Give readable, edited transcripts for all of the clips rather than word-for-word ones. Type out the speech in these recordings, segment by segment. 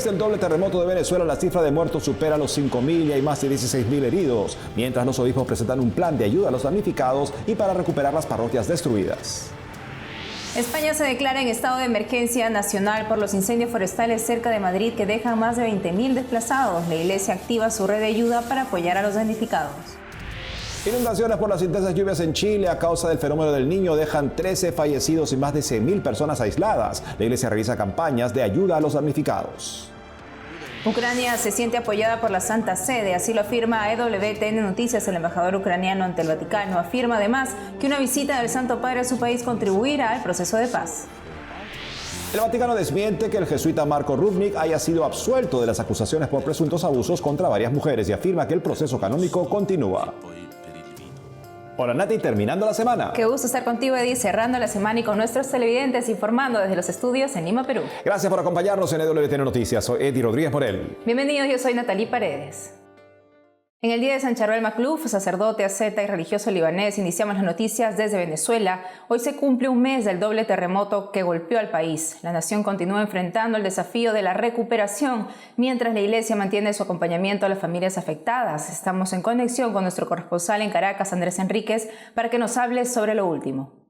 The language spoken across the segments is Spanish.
Desde el doble terremoto de Venezuela, la cifra de muertos supera los 5.000 y hay más de 16.000 heridos, mientras los obispos presentan un plan de ayuda a los damnificados y para recuperar las parroquias destruidas. España se declara en estado de emergencia nacional por los incendios forestales cerca de Madrid que dejan más de 20.000 desplazados. La Iglesia activa su red de ayuda para apoyar a los damnificados. Inundaciones por las intensas lluvias en Chile a causa del fenómeno del Niño dejan 13 fallecidos y más de 100.000 personas aisladas. La Iglesia realiza campañas de ayuda a los damnificados. Ucrania se siente apoyada por la Santa Sede, así lo afirma EWTN Noticias. El embajador ucraniano ante el Vaticano afirma además que una visita del Santo Padre a su país contribuirá al proceso de paz. El Vaticano desmiente que el jesuita Marco Rubnik haya sido absuelto de las acusaciones por presuntos abusos contra varias mujeres y afirma que el proceso canónico continúa. Hola Nati, terminando la semana. Qué gusto estar contigo, Eddie, cerrando la semana y con nuestros televidentes informando desde los estudios en Lima, Perú. Gracias por acompañarnos en EWTN Noticias. Soy Eddie Rodríguez Morel. Bienvenidos, yo soy Natalie Paredes. En el día de San Charbel Macluf, sacerdote, asceta y religioso libanés, iniciamos las noticias desde Venezuela. Hoy se cumple un mes del doble terremoto que golpeó al país. La nación continúa enfrentando el desafío de la recuperación, mientras la Iglesia mantiene su acompañamiento a las familias afectadas. Estamos en conexión con nuestro corresponsal en Caracas, Andrés Enríquez, para que nos hable sobre lo último.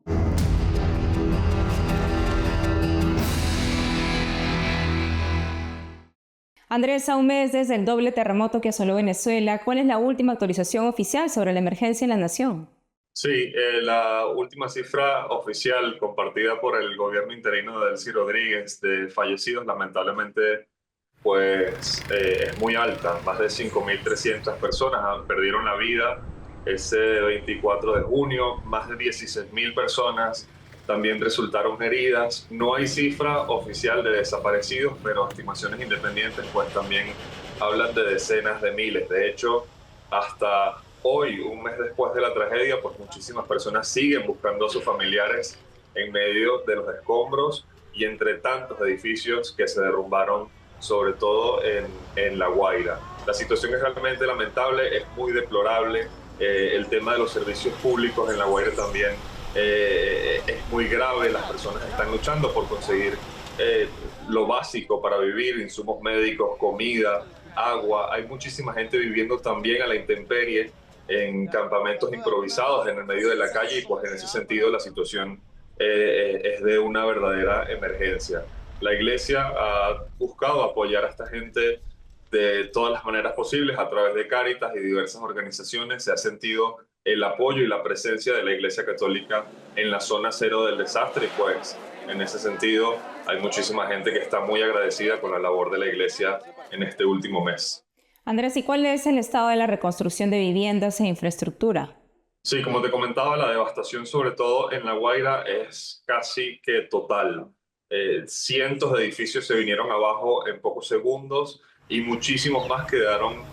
Andrés, a un mes desde el doble terremoto que asoló Venezuela, ¿cuál es la última actualización oficial sobre la emergencia en la nación? Sí, la última cifra oficial compartida por el gobierno interino de Delcy Rodríguez de fallecidos, lamentablemente, pues es muy alta. Más de 5.300 personas perdieron la vida ese 24 de junio, más de 16.000 personas también resultaron heridas. No hay cifra oficial de desaparecidos, pero estimaciones independientes pues también hablan de decenas de miles. De hecho, hasta hoy, un mes después de la tragedia, pues muchísimas personas siguen buscando a sus familiares en medio de los escombros y entre tantos edificios que se derrumbaron, sobre todo en La Guaira. La situación es realmente lamentable, es muy deplorable. El tema de los servicios públicos en La Guaira también es muy grave. Las personas están luchando por conseguir lo básico para vivir, insumos médicos, comida, agua. Hay muchísima gente viviendo también a la intemperie en campamentos improvisados en el medio de la calle y pues en ese sentido la situación es de una verdadera emergencia. La Iglesia ha buscado apoyar a esta gente de todas las maneras posibles a través de Cáritas y diversas organizaciones. Se ha sentido el apoyo y la presencia de la Iglesia Católica en la zona cero del desastre y pues en ese sentido hay muchísima gente que está muy agradecida con la labor de la Iglesia en este último mes. Andrés, ¿y cuál es el estado de la reconstrucción de viviendas e infraestructura? Sí, como te comentaba, la devastación sobre todo en La Guaira es casi que total. Cientos de edificios se vinieron abajo en pocos segundos y muchísimos más quedaron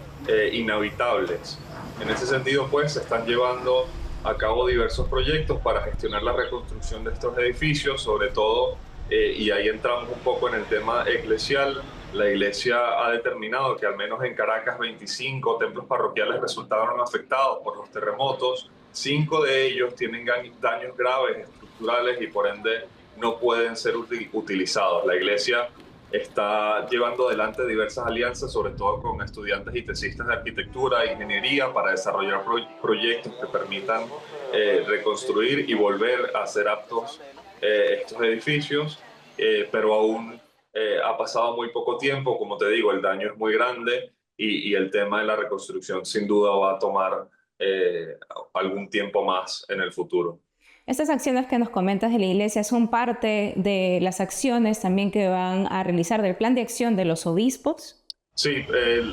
inhabitables. En ese sentido, pues, se están llevando a cabo diversos proyectos para gestionar la reconstrucción de estos edificios, sobre todo, y ahí entramos un poco en el tema eclesial. La Iglesia ha determinado que al menos en Caracas 25 templos parroquiales resultaron afectados por los terremotos. 5 de ellos tienen daños graves estructurales y por ende no pueden ser utilizados. La Iglesia está llevando adelante diversas alianzas, sobre todo con estudiantes y tesistas de arquitectura e ingeniería, para desarrollar proyectos que permitan reconstruir y volver a ser aptos estos edificios, pero aún ha pasado muy poco tiempo. Como te digo, el daño es muy grande y el tema de la reconstrucción sin duda va a tomar algún tiempo más en el futuro. Estas acciones que nos comentas de la Iglesia son parte de las acciones también que van a realizar del plan de acción de los obispos. Sí,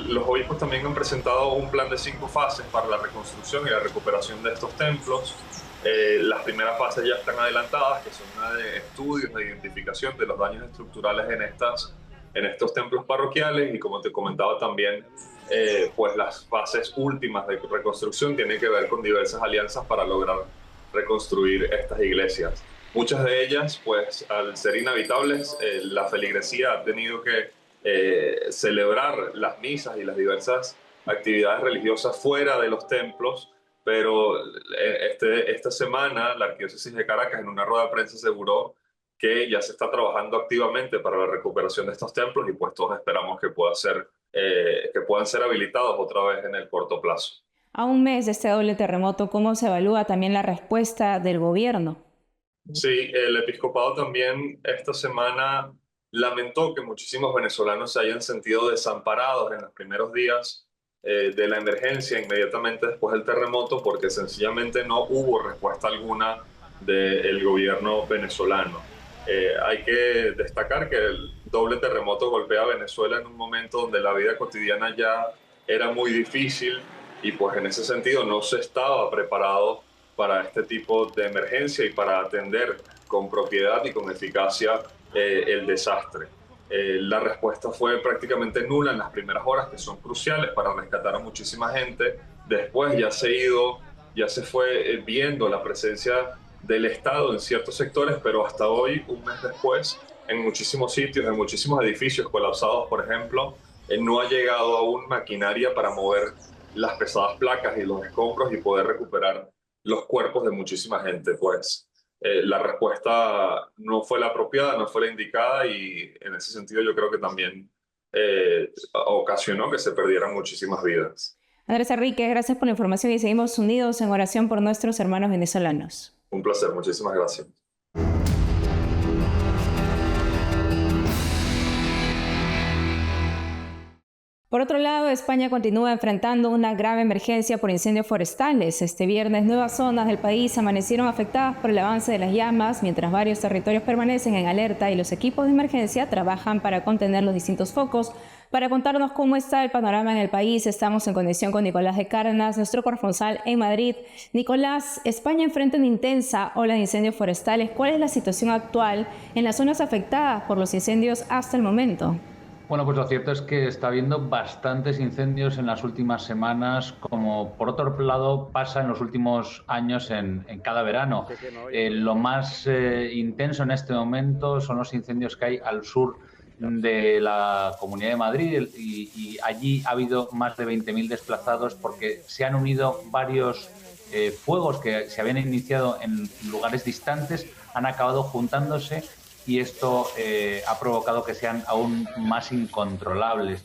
los obispos también han presentado un plan de 5 fases para la reconstrucción y la recuperación de estos templos. Las primeras fases ya están adelantadas, que son una de estudios de identificación de los daños estructurales en estos templos parroquiales, y como te comentaba también, pues las fases últimas de reconstrucción tienen que ver con diversas alianzas para lograr reconstruir estas iglesias. Muchas de ellas, pues al ser inhabitables, la feligresía ha tenido que celebrar las misas y las diversas actividades religiosas fuera de los templos, pero esta semana la Arquidiócesis de Caracas en una rueda de prensa aseguró que ya se está trabajando activamente para la recuperación de estos templos y pues todos esperamos que que puedan ser habilitados otra vez en el corto plazo. A un mes de este doble terremoto, ¿cómo se evalúa también la respuesta del gobierno? Sí, el episcopado también esta semana lamentó que muchísimos venezolanos se hayan sentido desamparados en los primeros días de la emergencia inmediatamente después del terremoto porque sencillamente no hubo respuesta alguna del gobierno venezolano. Hay que destacar que el doble terremoto golpea a Venezuela en un momento donde la vida cotidiana ya era muy difícil y pues en ese sentido no se estaba preparado para este tipo de emergencia y para atender con propiedad y con eficacia el desastre. La respuesta fue prácticamente nula en las primeras horas, que son cruciales para rescatar a muchísima gente. Después ya se fue viendo la presencia del Estado en ciertos sectores, pero hasta hoy, un mes después, en muchísimos sitios, en muchísimos edificios colapsados, por ejemplo, no ha llegado aún maquinaria para mover las pesadas placas y los escombros y poder recuperar los cuerpos de muchísima gente. Pues la respuesta no fue la apropiada, no fue la indicada y en ese sentido yo creo que también ocasionó que se perdieran muchísimas vidas. Andrés Enrique, gracias por la información y seguimos unidos en oración por nuestros hermanos venezolanos. Un placer, muchísimas gracias. Por otro lado, España continúa enfrentando una grave emergencia por incendios forestales. Este viernes, nuevas zonas del país amanecieron afectadas por el avance de las llamas, mientras varios territorios permanecen en alerta y los equipos de emergencia trabajan para contener los distintos focos. Para contarnos cómo está el panorama en el país, estamos en conexión con Nicolás de Cárdenas, nuestro corresponsal en Madrid. Nicolás, España enfrenta una intensa ola de incendios forestales. ¿Cuál es la situación actual en las zonas afectadas por los incendios hasta el momento? Bueno, pues lo cierto es que está habiendo bastantes incendios en las últimas semanas, como por otro lado pasa en los últimos años en cada verano. Lo más intenso en este momento son los incendios que hay al sur de la Comunidad de Madrid y allí ha habido más de 20.000 desplazados porque se han unido varios fuegos que se habían iniciado en lugares distantes, han acabado juntándose y esto ha provocado que sean aún más incontrolables.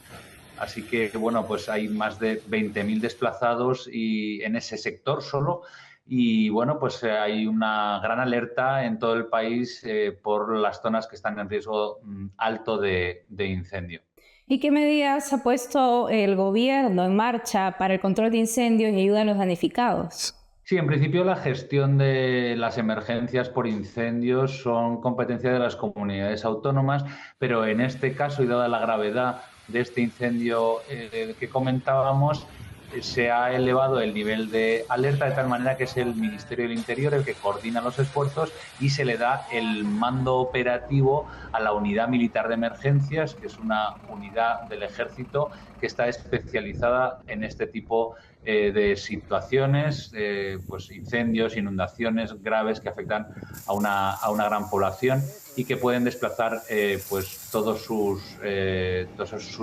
Así que, bueno, pues hay más de 20.000 desplazados y en ese sector solo. Y, bueno, pues hay una gran alerta en todo el país por las zonas que están en riesgo alto de incendio. ¿Y qué medidas ha puesto el gobierno en marcha para el control de incendios y ayuda a los damnificados? Sí, en principio la gestión de las emergencias por incendios son competencia de las comunidades autónomas, pero en este caso y dada la gravedad de este incendio que comentábamos, se ha elevado el nivel de alerta de tal manera que es el Ministerio del Interior el que coordina los esfuerzos y se le da el mando operativo a la Unidad Militar de Emergencias, que es una unidad del Ejército que está especializada en este tipo de situaciones, pues incendios, inundaciones graves que afectan a una gran población y que pueden desplazar pues todas sus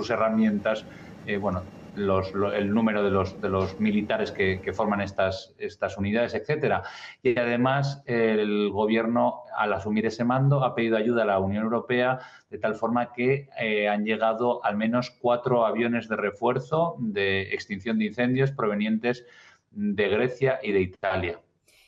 herramientas, el número de los militares que forman estas unidades, etcétera. Y además el gobierno, al asumir ese mando, ha pedido ayuda a la Unión Europea de tal forma que han llegado al menos 4 aviones de refuerzo de extinción de incendios provenientes de Grecia y de Italia.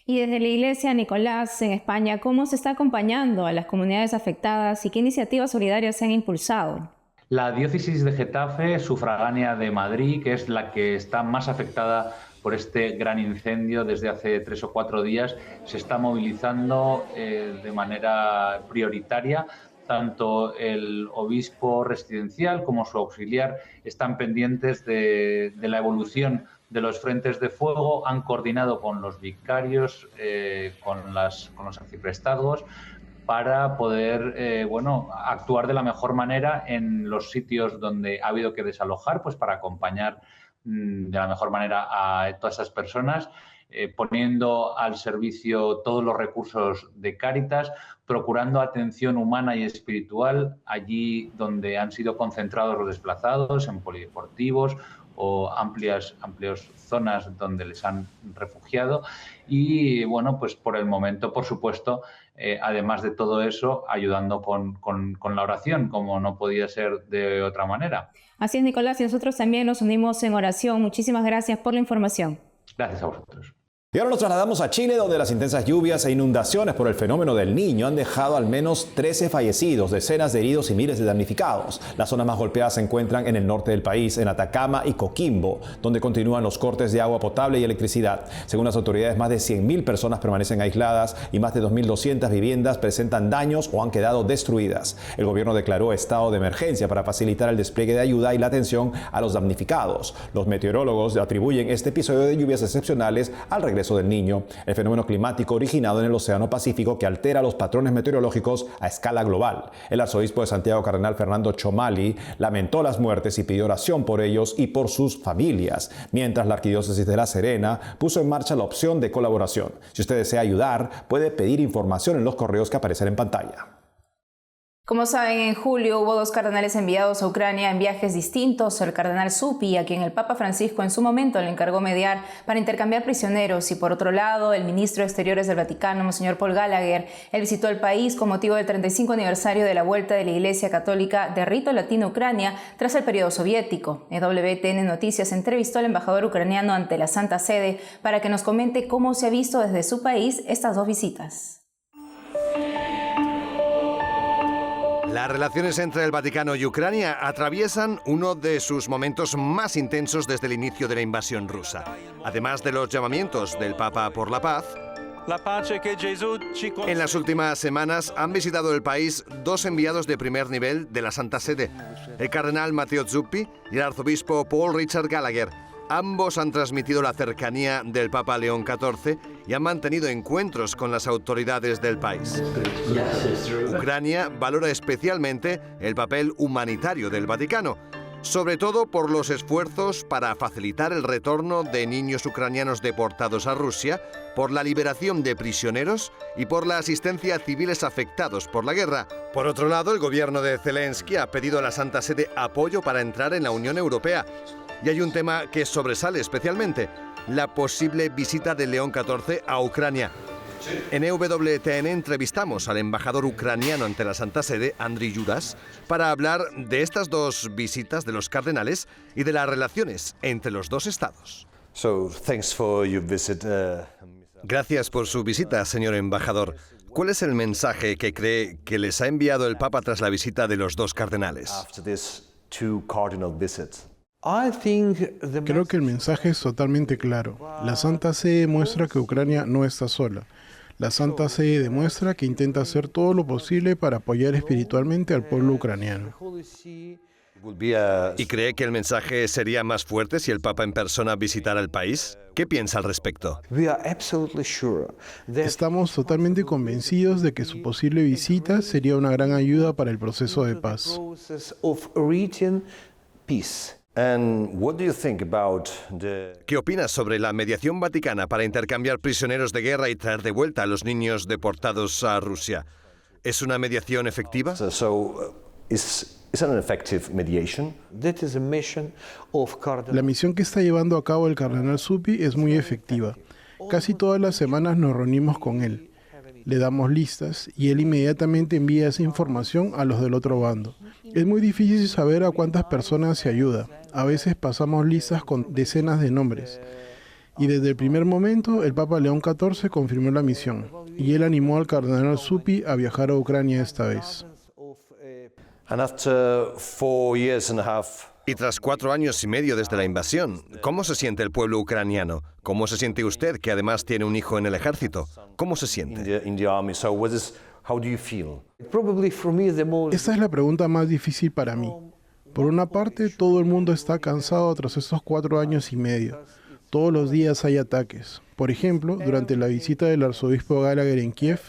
Y desde la Iglesia Nicolás en España, ¿cómo se está acompañando a las comunidades afectadas y qué iniciativas solidarias se han impulsado? La diócesis de Getafe, sufragánea de Madrid, que es la que está más afectada por este gran incendio desde hace 3 o 4 días, se está movilizando de manera prioritaria. Tanto el obispo residencial como su auxiliar están pendientes de la evolución de los frentes de fuego, han coordinado con los vicarios, con los arciprestazgos, para poder actuar de la mejor manera en los sitios donde ha habido que desalojar, pues para acompañar de la mejor manera a todas esas personas, poniendo al servicio todos los recursos de Cáritas, procurando atención humana y espiritual allí donde han sido concentrados los desplazados, en polideportivos o amplias zonas donde les han refugiado y, bueno, pues por el momento, por supuesto, además de todo eso, ayudando con la oración, como no podía ser de otra manera. Así es, Nicolás, y nosotros también nos unimos en oración. Muchísimas gracias por la información. Gracias a vosotros. Y ahora nos trasladamos a Chile, donde las intensas lluvias e inundaciones por el fenómeno del Niño han dejado al menos 13 fallecidos, decenas de heridos y miles de damnificados. Las zonas más golpeadas se encuentran en el norte del país, en Atacama y Coquimbo, donde continúan los cortes de agua potable y electricidad. Según las autoridades, más de 100.000 personas permanecen aisladas y más de 2.200 viviendas presentan daños o han quedado destruidas. El gobierno declaró estado de emergencia para facilitar el despliegue de ayuda y la atención a los damnificados. Los meteorólogos atribuyen este episodio de lluvias excepcionales al regreso del Niño, el fenómeno climático originado en el Océano Pacífico que altera los patrones meteorológicos a escala global. El arzobispo de Santiago, cardenal Fernando Chomali, lamentó las muertes y pidió oración por ellos y por sus familias, mientras la Arquidiócesis de La Serena puso en marcha la opción de colaboración. Si usted desea ayudar, puede pedir información en los correos que aparecen en pantalla. Como saben, en julio hubo 2 cardenales enviados a Ucrania en viajes distintos. El cardenal Zuppi, a quien el Papa Francisco en su momento le encargó mediar para intercambiar prisioneros, y por otro lado, el ministro de Exteriores del Vaticano, Monseñor Paul Gallagher. Él visitó el país con motivo del 35 aniversario de la vuelta de la Iglesia Católica de rito latino a Ucrania tras el periodo soviético. WTN Noticias entrevistó al embajador ucraniano ante la Santa Sede para que nos comente cómo se ha visto desde su país estas 2 visitas. Las relaciones entre el Vaticano y Ucrania atraviesan uno de sus momentos más intensos desde el inicio de la invasión rusa. Además de los llamamientos del Papa por la paz, en las últimas semanas han visitado el país 2 enviados de primer nivel de la Santa Sede, el cardenal Matteo Zuppi y el arzobispo Paul Richard Gallagher. Ambos han transmitido la cercanía del Papa León XIV y han mantenido encuentros con las autoridades del país. Ucrania valora especialmente el papel humanitario del Vaticano, sobre todo por los esfuerzos para facilitar el retorno de niños ucranianos deportados a Rusia, por la liberación de prisioneros y por la asistencia a civiles afectados por la guerra. Por otro lado, el gobierno de Zelensky ha pedido a la Santa Sede apoyo para entrar en la Unión Europea. Y hay un tema que sobresale especialmente: la posible visita de León XIV a Ucrania. En EWTN entrevistamos al embajador ucraniano ante la Santa Sede, Andriy Yuras, para hablar de estas 2 visitas de los cardenales y de las relaciones entre los 2 estados. Gracias por su visita, señor embajador. ¿Cuál es el mensaje que cree que les ha enviado el Papa tras la visita de los 2 cardenales? Creo que el mensaje es totalmente claro. La Santa Sede demuestra que Ucrania no está sola. La Santa Sede demuestra que intenta hacer todo lo posible para apoyar espiritualmente al pueblo ucraniano. ¿Y cree que el mensaje sería más fuerte si el Papa en persona visitara el país? ¿Qué piensa al respecto? Estamos totalmente convencidos de que su posible visita sería una gran ayuda para el proceso de paz. ¿Qué opinas sobre la mediación vaticana para intercambiar prisioneros de guerra y traer de vuelta a los niños deportados a Rusia? ¿Es una mediación efectiva? La misión que está llevando a cabo el cardenal Zuppi es muy efectiva. Casi todas las semanas nos reunimos con él. Le damos listas y él inmediatamente envía esa información a los del otro bando. Es muy difícil saber a cuántas personas se ayuda. A veces pasamos listas con decenas de nombres. Y desde el primer momento, el Papa León XIV confirmó la misión. Y él animó al cardenal Zuppi a viajar a Ucrania esta vez. Y tras 4 años y medio desde la invasión, ¿cómo se siente el pueblo ucraniano? ¿Cómo se siente usted, que además tiene un hijo en el ejército? ¿Cómo se siente? Esta es la pregunta más difícil para mí. Por una parte, todo el mundo está cansado tras estos 4 años y medio. Todos los días hay ataques. Por ejemplo, durante la visita del arzobispo Gallagher en Kiev,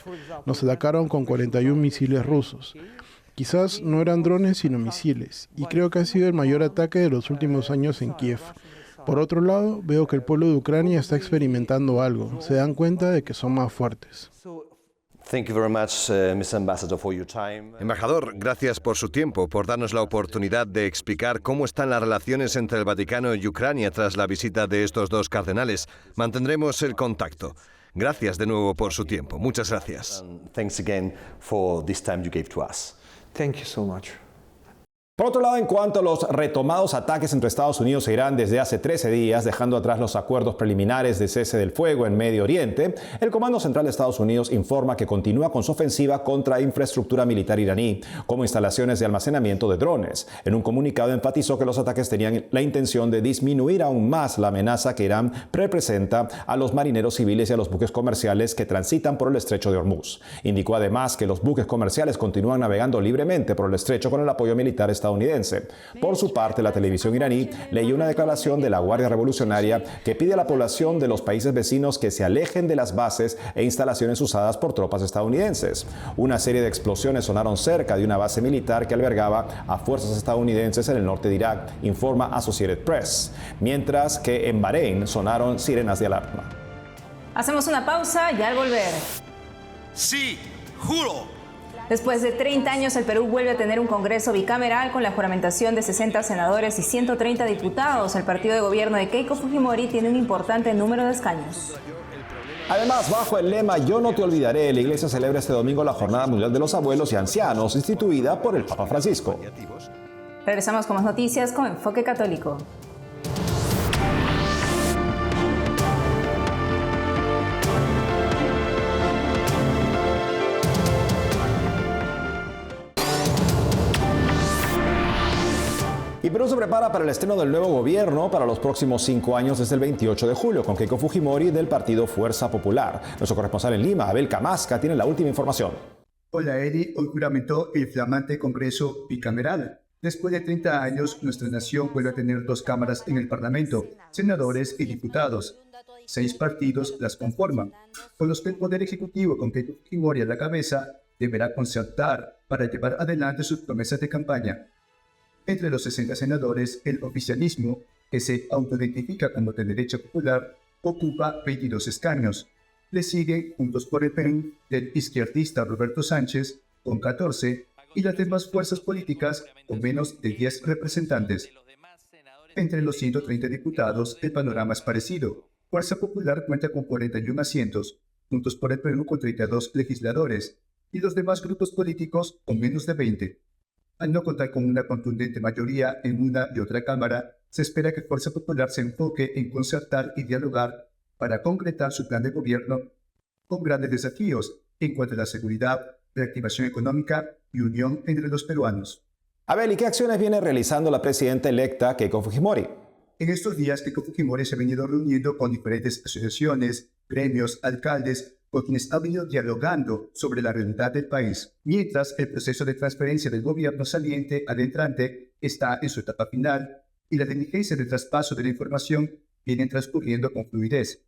nos atacaron con 41 misiles rusos. Quizás no eran drones sino misiles, y creo que ha sido el mayor ataque de los últimos años en Kiev. Por otro lado, veo que el pueblo de Ucrania está experimentando algo. Se dan cuenta de que son más fuertes. Thank you very much, Mr. Ambassador, for your time. Embajador, gracias por su tiempo, por darnos la oportunidad de explicar cómo están las relaciones entre el Vaticano y Ucrania tras la visita de estos dos cardenales. Mantendremos el contacto. Gracias de nuevo por su tiempo. Muchas gracias. Thanks again for this time you gave to us. Thank you so much. Por otro lado, en cuanto a los retomados ataques entre Estados Unidos e Irán desde hace 13 días, dejando atrás los acuerdos preliminares de cese del fuego en Medio Oriente, el Comando Central de Estados Unidos informa que continúa con su ofensiva contra infraestructura militar iraní, como instalaciones de almacenamiento de drones. En un comunicado enfatizó que los ataques tenían la intención de disminuir aún más la amenaza que Irán representa a los marineros civiles y a los buques comerciales que transitan por el estrecho de Hormuz. Indicó además que los buques comerciales continúan navegando libremente por el estrecho con el apoyo militar estadounidense. Por su parte, la televisión iraní leyó una declaración de la Guardia Revolucionaria que pide a la población de los países vecinos que se alejen de las bases e instalaciones usadas por tropas estadounidenses. Una serie de explosiones sonaron cerca de una base militar que albergaba a fuerzas estadounidenses en el norte de Irak, informa Associated Press, mientras que en Bahrein sonaron sirenas de alarma. Hacemos una pausa y al volver. Sí, juro. Después de 30 años, el Perú vuelve a tener un Congreso bicameral con la juramentación de 60 senadores y 130 diputados. El partido de gobierno de Keiko Fujimori tiene un importante número de escaños. Además, bajo el lema Yo no te olvidaré, la Iglesia celebra este domingo la Jornada Mundial de los Abuelos y Ancianos, instituida por el Papa Francisco. Regresamos con más noticias con Enfoque Católico. Y Perú se prepara para el estreno del nuevo gobierno para los próximos 5 años desde el 28 de julio, con Keiko Fujimori del partido Fuerza Popular. Nuestro corresponsal en Lima, Abel Camasca, tiene la última información. Hola Eri, hoy juramentó el flamante Congreso bicameral. Después de 30 años, nuestra nación vuelve a tener 2 cámaras en el Parlamento, senadores y diputados. 6 partidos las conforman, con los que el Poder Ejecutivo, con Keiko Fujimori a la cabeza, deberá concertar para llevar adelante sus promesas de campaña. Entre los 60 senadores, el oficialismo, que se autoidentifica como de derecha popular, ocupa 22 escaños. Le siguen Juntos por el Perú del izquierdista Roberto Sánchez, con 14, y las demás fuerzas políticas con menos de 10 representantes. Entre los 130 diputados, el panorama es parecido. Fuerza Popular cuenta con 41 asientos, Juntos por el Perú con 32 legisladores, y los demás grupos políticos con menos de 20. Al no contar con una contundente mayoría en una y otra Cámara, se espera que Fuerza Popular se enfoque en concertar y dialogar para concretar su plan de gobierno con grandes desafíos en cuanto a la seguridad, reactivación económica y unión entre los peruanos. Abel, ¿y qué acciones viene realizando la presidenta electa Keiko Fujimori? En estos días, Keiko Fujimori se ha venido reuniendo con diferentes asociaciones, gremios, alcaldes, con quienes ha venido dialogando sobre la realidad del país, mientras el proceso de transferencia del gobierno saliente al entrante está en su etapa final y la diligencia de traspaso de la información viene transcurriendo con fluidez.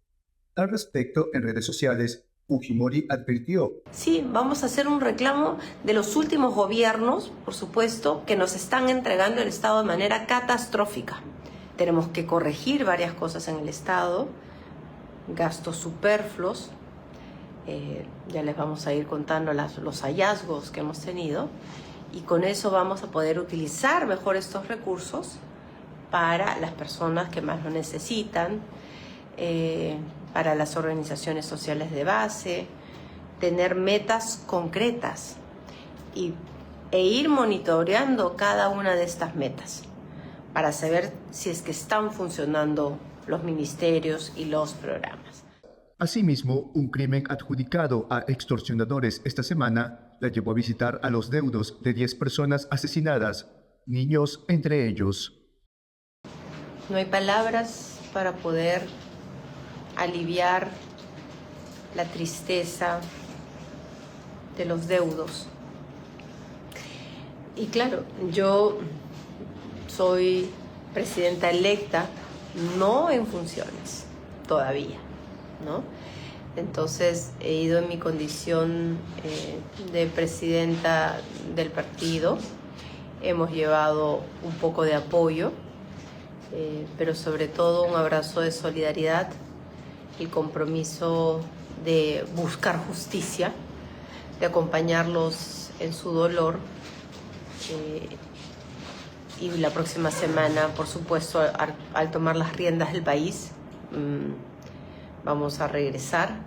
Al respecto, en redes sociales, Fujimori advirtió: sí, vamos a hacer un reclamo de los últimos gobiernos, por supuesto, que nos están entregando el Estado de manera catastrófica. Tenemos que corregir varias cosas en el Estado, gastos superfluos. Ya les vamos a ir contando los hallazgos que hemos tenido y con eso vamos a poder utilizar mejor estos recursos para las personas que más lo necesitan, para las organizaciones sociales de base, tener metas concretas e ir monitoreando cada una de estas metas para saber si es que están funcionando los ministerios y los programas. Asimismo, un crimen adjudicado a extorsionadores esta semana la llevó a visitar a los deudos de 10 personas asesinadas, niños entre ellos. No hay palabras para poder aliviar la tristeza de los deudos. Y claro, yo soy presidenta electa, no en funciones todavía, ¿no? Entonces he ido en mi condición de presidenta del partido, hemos llevado un poco de apoyo, pero sobre todo un abrazo de solidaridad, el compromiso de buscar justicia de acompañarlos en su dolor. Y la próxima semana, por supuesto, al tomar las riendas del país, vamos a regresar.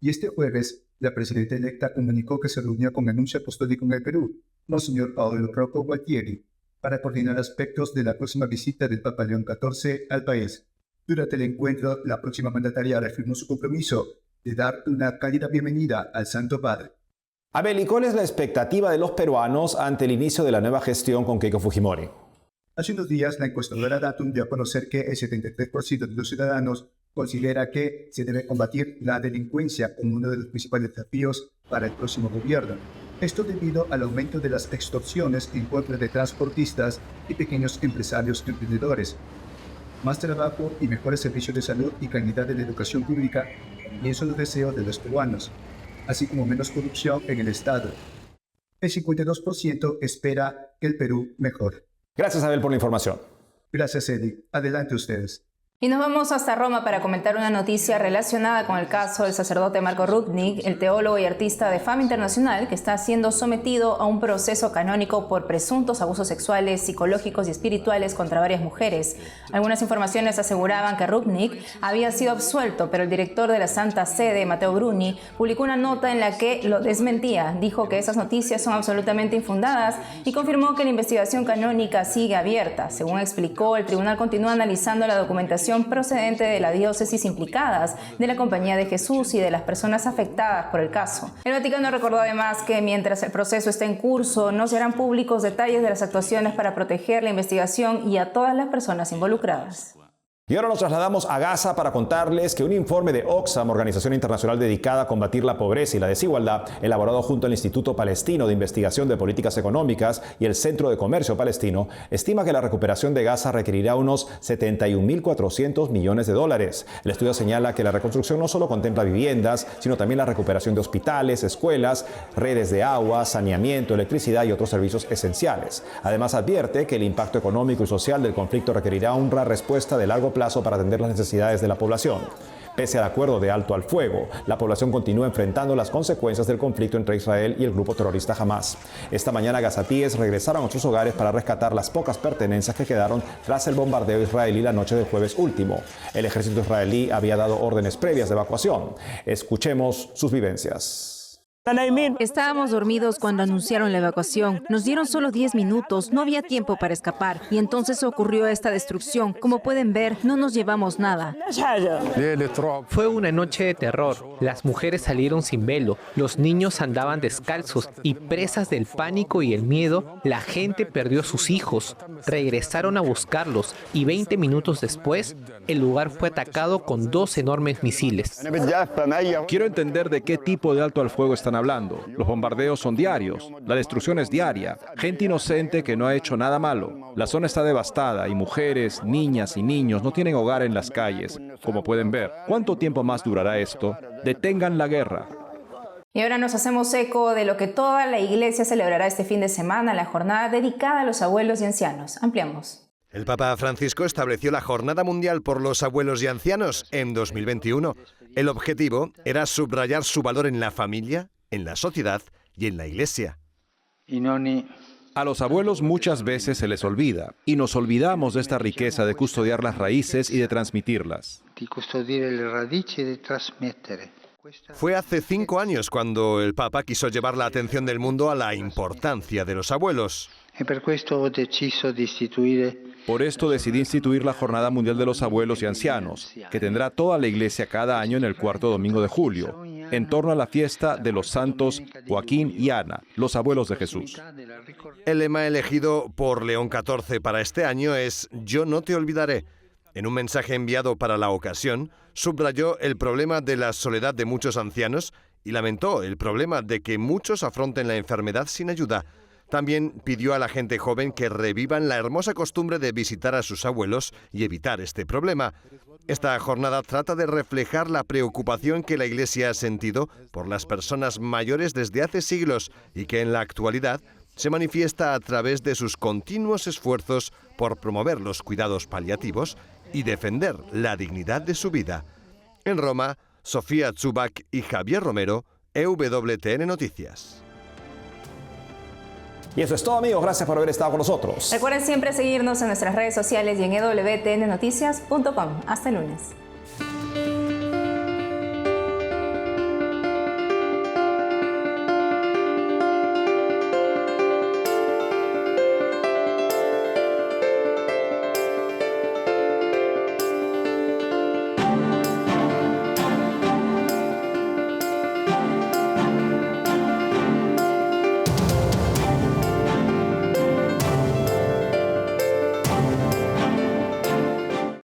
Y este jueves, la presidenta electa comunicó que se reunió con el nuncio apostólico en el Perú, Monseñor Paolo Rocco Gualtieri, para coordinar aspectos de la próxima visita del Papa León XIV al país. Durante el encuentro, la próxima mandataria reafirmó su compromiso de dar una cálida bienvenida al Santo Padre. Abel, ¿y cuál es la expectativa de los peruanos ante el inicio de la nueva gestión con Keiko Fujimori? Hace unos días, la encuestadora Datum dio a conocer que el 73% de los ciudadanos considera que se debe combatir la delincuencia como uno de los principales desafíos para el próximo gobierno. Esto debido al aumento de las extorsiones en contra de transportistas y pequeños empresarios emprendedores. Más trabajo y mejores servicios de salud y calidad de la educación pública también son los deseos de los peruanos, así como menos corrupción en el Estado. El 52% espera que el Perú mejore. Gracias, Abel, por la información. Gracias, Eddie. Adelante ustedes. Y nos vamos hasta Roma para comentar una noticia relacionada con el caso del sacerdote Marco Rupnik, el teólogo y artista de fama internacional que está siendo sometido a un proceso canónico por presuntos abusos sexuales, psicológicos y espirituales contra varias mujeres. Algunas informaciones aseguraban que Rupnik había sido absuelto, pero el director de la Santa Sede, Matteo Bruni, publicó una nota en la que lo desmentía. Dijo que esas noticias son absolutamente infundadas y confirmó que la investigación canónica sigue abierta. Según explicó, el tribunal continúa analizando la documentación procedente de la diócesis implicadas, de la Compañía de Jesús y de las personas afectadas por el caso. El Vaticano recordó además que mientras el proceso está en curso, no serán públicos detalles de las actuaciones para proteger la investigación y a todas las personas involucradas. Y ahora nos trasladamos a Gaza para contarles que un informe de Oxfam, organización internacional dedicada a combatir la pobreza y la desigualdad, elaborado junto al Instituto Palestino de Investigación de Políticas Económicas y el Centro de Comercio Palestino, estima que la recuperación de Gaza requerirá unos 71.400 millones de dólares. El estudio señala que la reconstrucción no solo contempla viviendas, sino también la recuperación de hospitales, escuelas, redes de agua, saneamiento, electricidad y otros servicios esenciales. Además, advierte que el impacto económico y social del conflicto requerirá una respuesta de largo plazo para atender las necesidades de la población. Pese al acuerdo de alto al fuego, la población continúa enfrentando las consecuencias del conflicto entre Israel y el grupo terrorista Hamas. Esta mañana, gazatíes regresaron a sus hogares para rescatar las pocas pertenencias que quedaron tras el bombardeo israelí la noche del jueves último. El ejército israelí había dado órdenes previas de evacuación. Escuchemos sus vivencias. Estábamos dormidos cuando anunciaron la evacuación. Nos dieron solo 10 minutos, no había tiempo para escapar. Y entonces ocurrió esta destrucción. Como pueden ver, no nos llevamos nada. Fue una noche de terror. Las mujeres salieron sin velo, los niños andaban descalzos y presas del pánico y el miedo, la gente perdió a sus hijos. Regresaron a buscarlos y 20 minutos después, el lugar fue atacado con 2 enormes misiles. Quiero entender de qué tipo de alto al fuego están hablando. Los bombardeos son diarios, la destrucción es diaria, gente inocente que no ha hecho nada malo. La zona está devastada y mujeres, niñas y niños no tienen hogar en las calles. Como pueden ver, ¿cuánto tiempo más durará esto? Detengan la guerra. Y ahora nos hacemos eco de lo que toda la iglesia celebrará este fin de semana, la jornada dedicada a los abuelos y ancianos. Ampliamos. El Papa Francisco estableció la Jornada Mundial por los Abuelos y Ancianos en 2021. El objetivo era subrayar su valor en la familia, en la sociedad y en la iglesia. A los abuelos muchas veces se les olvida y nos olvidamos de esta riqueza de custodiar las raíces y de transmitirlas. Fue hace 5 años cuando el Papa quiso llevar la atención del mundo a la importancia de los abuelos. Por esto decidí instituir la Jornada Mundial de los Abuelos y Ancianos, que tendrá toda la iglesia cada año en el 4º domingo de julio, en torno a la fiesta de los santos Joaquín y Ana, los abuelos de Jesús. El lema elegido por León XIV para este año es «Yo no te olvidaré». En un mensaje enviado para la ocasión, subrayó el problema de la soledad de muchos ancianos y lamentó el problema de que muchos afronten la enfermedad sin ayuda. También pidió a la gente joven que revivan la hermosa costumbre de visitar a sus abuelos y evitar este problema. Esta jornada trata de reflejar la preocupación que la Iglesia ha sentido por las personas mayores desde hace siglos y que en la actualidad se manifiesta a través de sus continuos esfuerzos por promover los cuidados paliativos y defender la dignidad de su vida. En Roma, Sofía Zubac y Javier Romero, EWTN Noticias. Y eso es todo, amigos. Gracias por haber estado con nosotros. Recuerden siempre seguirnos en nuestras redes sociales y en ewtnnoticias.com. Hasta el lunes.